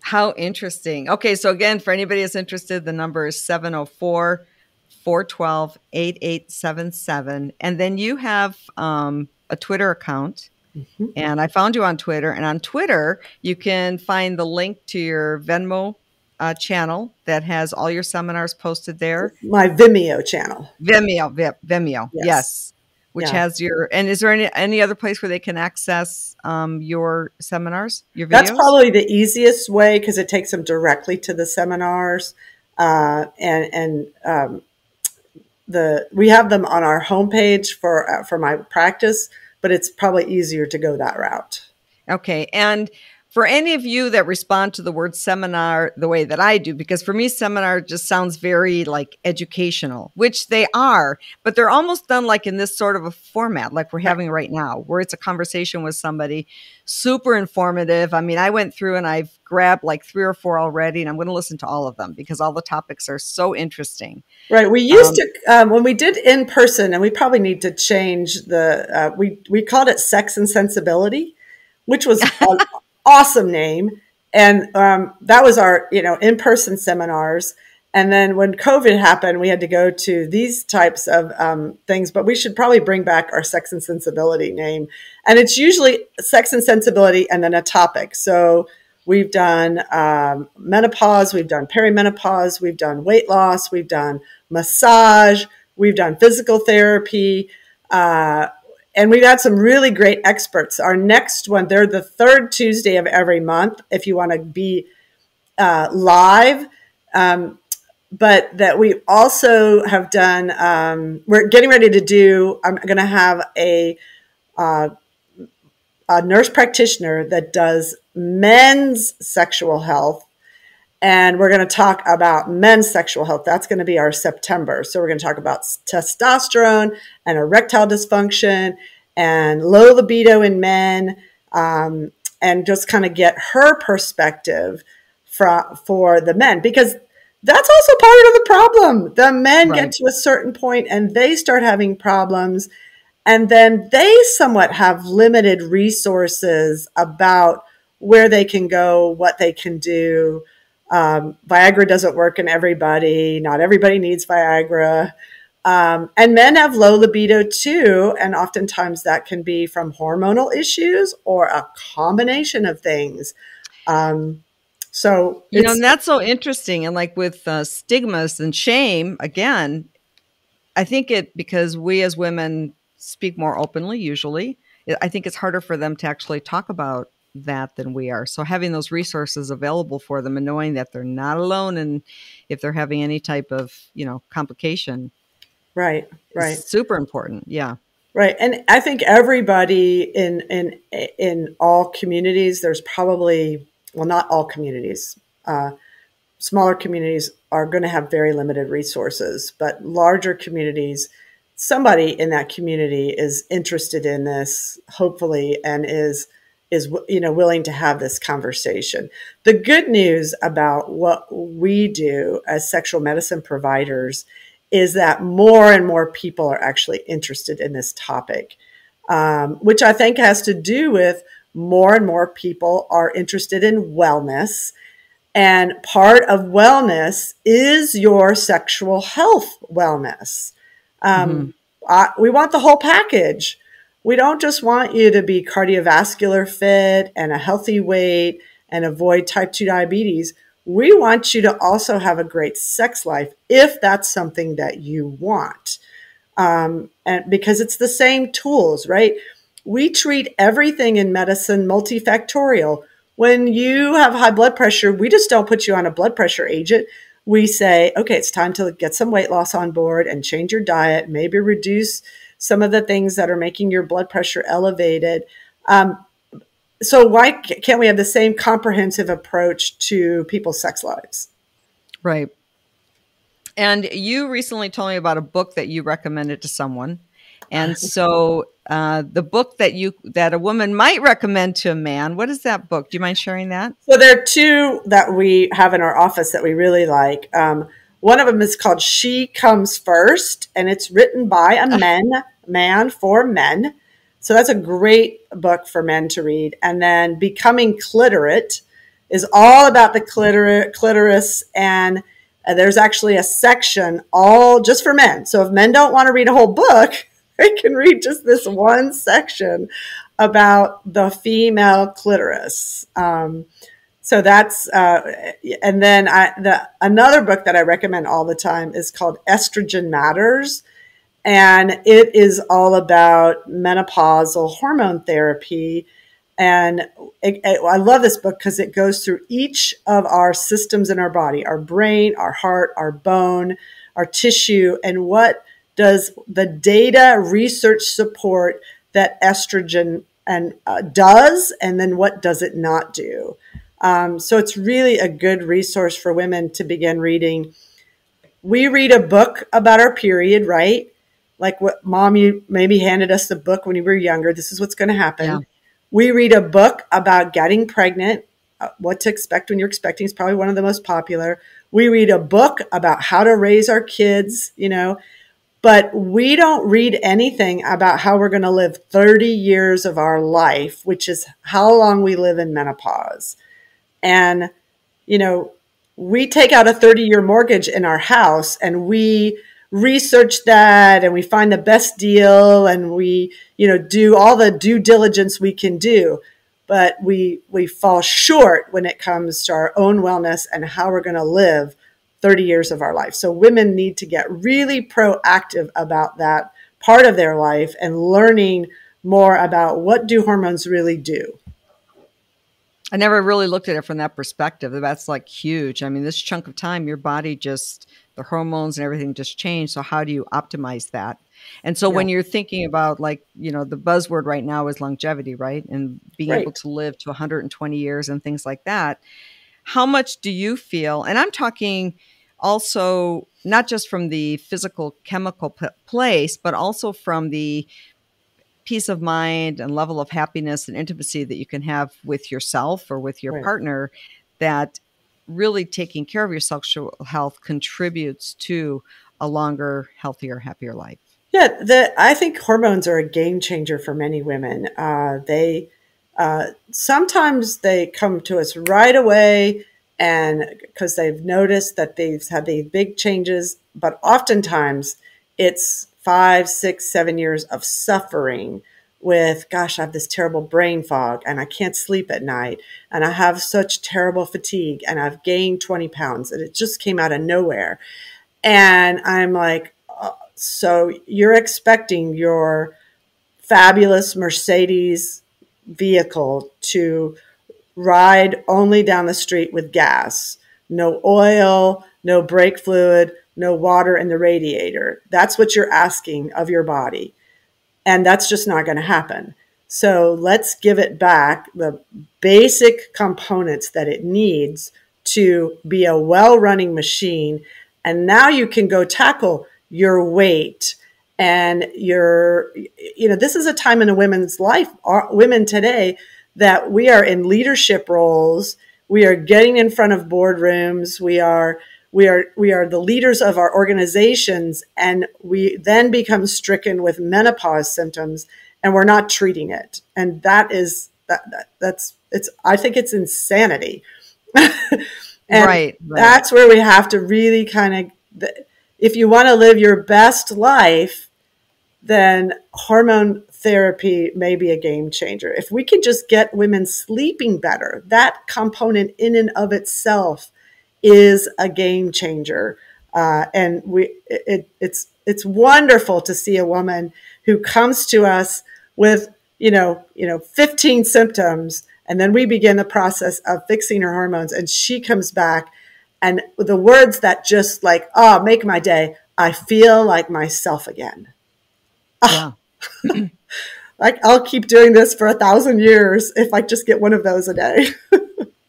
How interesting. Okay. So again, for anybody that's interested, the number is 704-412-8877. And then you have a Twitter account. Mm-hmm. And I found you on Twitter. And on Twitter, you can find the link to your Venmo channel that has all your seminars posted there. My Vimeo channel. Vimeo. Yes. Which has and is there any other place where they can access your seminars, your videos? That's probably the easiest way because it takes them directly to the seminars. We have them on our homepage for my practice, but it's probably easier to go that route. Okay. And for any of you that respond to the word seminar the way that I do, because for me, seminar just sounds very like educational, which they are, but they're almost done like in this sort of a format like we're having right now, where it's a conversation with somebody, super informative. I mean, I went through and I've grabbed like 3 or 4 already, and I'm going to listen to all of them because all the topics are so interesting. Right. We used to, when we did in person, and we probably need to change we called it Sex and Sensibility, which was awesome name. And that was our, in-person seminars. And then when COVID happened, we had to go to these types of things, but we should probably bring back our Sex and Sensibility name. And it's usually Sex and Sensibility and then a topic. So We've done menopause, we've done perimenopause, we've done weight loss, we've done massage, we've done physical therapy, and we've had some really great experts. Our next one, they're the third Tuesday of every month if you want to be live. But that we also have done, we're getting ready to do, I'm going to have a nurse practitioner that does men's sexual health. And we're going to talk about men's sexual health. That's going to be our September. So we're going to talk about testosterone and erectile dysfunction and low libido in men, and just kind of get her perspective for the men, because that's also part of the problem. The men get to a certain point and they start having problems, and then they somewhat have limited resources about where they can go, what they can do. Viagra doesn't work in everybody. Not everybody needs Viagra. And men have low libido too. And oftentimes that can be from hormonal issues or a combination of things. So you know, and that's so interesting. And like with stigmas and shame, again, I think because we as women speak more openly, usually, I think it's harder for them to actually talk about that than we are. So having those resources available for them and knowing that they're not alone, and if they're having any type of, complication, right, is super important. Yeah. Right. And I think everybody in all communities, there's probably, well, not all communities, smaller communities are going to have very limited resources, but larger communities, somebody in that community is interested in this, hopefully, and is willing to have this conversation. The good news about what we do as sexual medicine providers is that more and more people are actually interested in this topic, which I think has to do with more and more people are interested in wellness. And part of wellness is your sexual health wellness. We want the whole package. We don't just want you to be cardiovascular fit and a healthy weight and avoid type 2 diabetes. We want you to also have a great sex life if that's something that you want. And because it's the same tools, right? We treat everything in medicine multifactorial. When you have high blood pressure, we just don't put you on a blood pressure agent. We say, okay, it's time to get some weight loss on board and change your diet, maybe reduce some of the things that are making your blood pressure elevated. So why can't we have the same comprehensive approach to people's sex lives? Right. And you recently told me about a book that you recommended to someone. And so the book that a woman might recommend to a man, what is that book? Do you mind sharing that? So there are two that we have in our office that we really like. One of them is called She Comes First, and it's written by a man for men. So that's a great book for men to read. And then Becoming Clitorate is all about the clitoris, and there's actually a section all just for men. So if men don't want to read a whole book, they can read just this one section about the female clitoris. So that's, and then another book that I recommend all the time is called Estrogen Matters. And it is all about menopausal hormone therapy. And I love this book because it goes through each of our systems in our body, our brain, our heart, our bone, our tissue, and what does the data research support that estrogen does, and then what does it not do? So it's really a good resource for women to begin reading. We read a book about our period, right? Like what mom, you maybe handed us the book when you were younger. This is what's going to happen. Yeah. We read a book about getting pregnant, what to expect when you're expecting is probably one of the most popular. We read a book about how to raise our kids, but we don't read anything about how we're going to live 30 years of our life, which is how long we live in menopause. And, we take out a 30-year mortgage in our house and we research that and we find the best deal and we, do all the due diligence we can do. but we fall short when it comes to our own wellness and how we're going to live 30 years of our life. So women need to get really proactive about that part of their life and learning more about what do hormones really do. I never really looked at it from that perspective. That's like huge. I mean, this chunk of time, your body just, the hormones and everything just change. So how do you optimize that? And so Yeah. when you're thinking about, like, you know, the buzzword right now is longevity, right? And being able Right. to live to 120 years and things like that. How much do you feel? And I'm talking also not just from the physical chemical place, but also from the peace of mind and level of happiness and intimacy that you can have with yourself or with your Right. partner, that really taking care of your sexual health contributes to a longer, healthier, happier life. Yeah, I think hormones are a game changer for many women. They sometimes they come to us right away, and because they've noticed that they've had these big changes, but oftentimes it's 5, 6, 7 years of suffering with, gosh, I have this terrible brain fog and I can't sleep at night and I have such terrible fatigue and I've gained 20 pounds and it just came out of nowhere. And I'm like, so you're expecting your fabulous Mercedes vehicle to ride only down the street with gas, no oil, no brake fluid, no water in the radiator. That's what you're asking of your body. And that's just not going to happen. So let's give it back the basic components that it needs to be a well-running machine. And now you can go tackle your weight and this is a time in a women's life, women today, that we are in leadership roles. We are getting in front of boardrooms. We are the leaders of our organizations, and we then become stricken with menopause symptoms, and we're not treating it. And I think it's insanity. And Right. that's where we have to really kind of, if you want to live your best life, then hormone therapy may be a game changer. If we can just get women sleeping better, that component in and of itself is a game changer. And it's wonderful to see a woman who comes to us with 15 symptoms, and then we begin the process of fixing her hormones, and she comes back and the words that just like, oh, make my day, I feel like myself again. Yeah. Like, I'll keep doing this for 1,000 years if I just get one of those a day.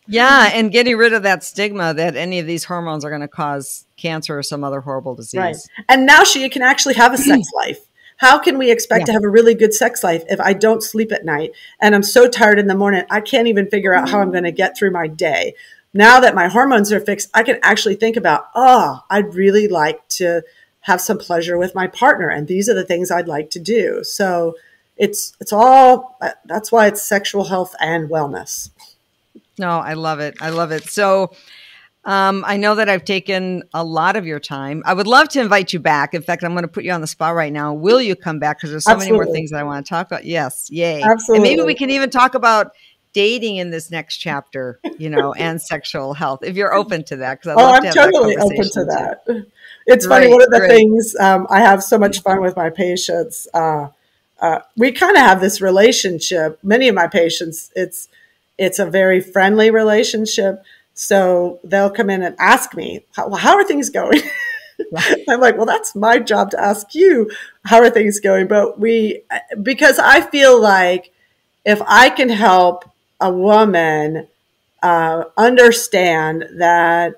Yeah. And getting rid of that stigma that any of these hormones are going to cause cancer or some other horrible disease. Right. And now she can actually have a sex life. How can we expect to have a really good sex life if I don't sleep at night and I'm so tired in the morning, I can't even figure out how I'm going to get through my day? Now that my hormones are fixed, I can actually think about, I'd really like to have some pleasure with my partner, and these are the things I'd like to do. So it's all, that's why it's sexual health and wellness. No, I love it. I love it. So I know that I've taken a lot of your time. I would love to invite you back. In fact, I'm going to put you on the spot right now. Will you come back? Because there's so many more things that I want to talk about. Yes. Yay. Absolutely. And maybe we can even talk about dating in this next chapter, and sexual health, if you're open to that. Because I'm totally open to that. It's funny. One of the things, I have so much fun with my patients. We kind of have this relationship. Many of my patients, it's a very friendly relationship. So they'll come in and ask me, how are things going? I'm like, well, that's my job to ask you, how are things going? But because I feel like if I can help a woman understand that,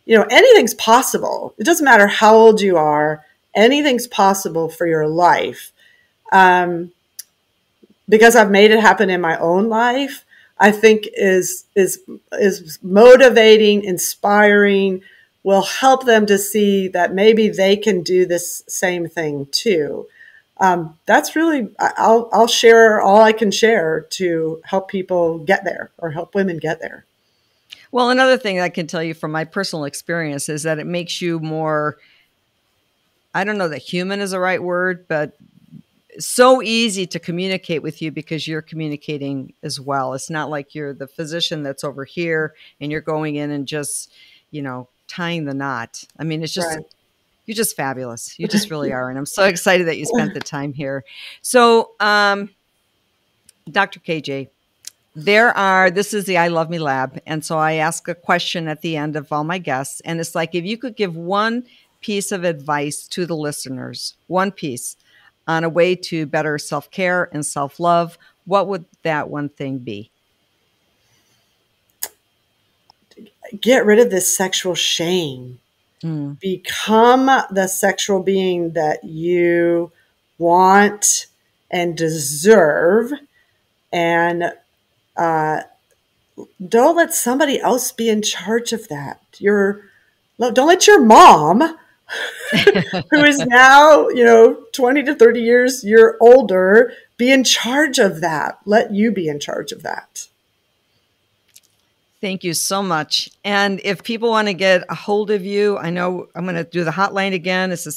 anything's possible. It doesn't matter how old you are. Anything's possible for your life. Because I've made it happen in my own life, I think is motivating, inspiring, will help them to see that maybe they can do this same thing too. That's really, I'll share all I can share to help people get there or help women get there. Well, another thing I can tell you from my personal experience is that it makes you more, I don't know that human is the right word, but so easy to communicate with you because you're communicating as well. It's not like you're the physician that's over here and you're going in and just, tying the knot. I mean, it's just, Right. you're just fabulous. You just really are. And I'm so excited that you spent the time here. So, Dr. KJ, this is the I Love Me Lab. And so I ask a question at the end of all my guests. And it's like, if you could give one piece of advice to the listeners, one piece on a way to better self-care and self-love, what would that one thing be? Get rid of this sexual shame. Become the sexual being that you want and deserve, and don't let somebody else be in charge of that. Don't let your mom, who is now 20 to 30 years older, be in charge of that. Let you be in charge of that. Thank you so much. And if people want to get a hold of you, I know I'm going to do the hotline again. It's the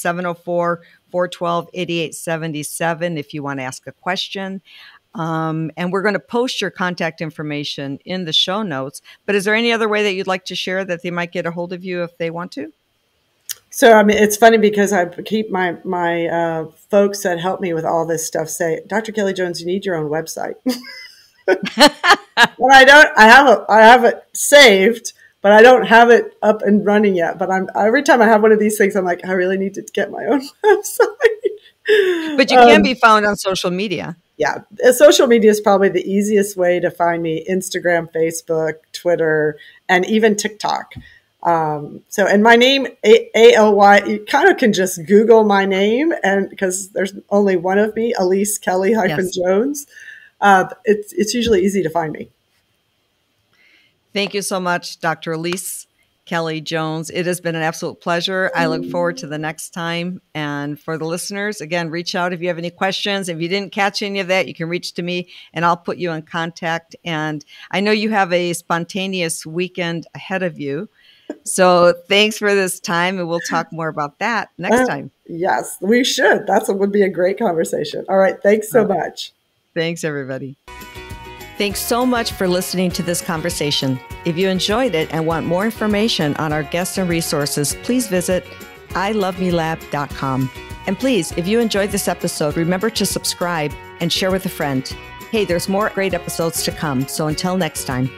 704-412-8877 if you want to ask a question. And we're going to post your contact information in the show notes. But is there any other way that you'd like to share that they might get a hold of you if they want to? So, I mean, it's funny because I keep my folks that help me with all this stuff say, Dr. Kelly Jones, you need your own website. Well, I have it saved, but I don't have it up and running yet. But every time I have one of these things, I'm like, I really need to get my own website. But you can be found on social media. Yeah. Social media is probably the easiest way to find me. Instagram, Facebook, Twitter, and even TikTok. And my name, ALY, you kind of can just Google my name, and because there's only one of me, Alyse Kelly Jones. It's usually easy to find me. Thank you so much, Dr. Alyse Kelly Jones. It has been an absolute pleasure. I look forward to the next time. And for the listeners, again, reach out if you have any questions. If you didn't catch any of that, you can reach to me and I'll put you in contact. And I know you have a spontaneous weekend ahead of you. So thanks for this time, and we'll talk more about that next time. Yes, we should. Would be a great conversation. All right. Thanks so much. Thanks, everybody. Thanks so much for listening to this conversation. If you enjoyed it and want more information on our guests and resources, please visit ilovemelab.com. And please, if you enjoyed this episode, remember to subscribe and share with a friend. Hey, there's more great episodes to come. So until next time.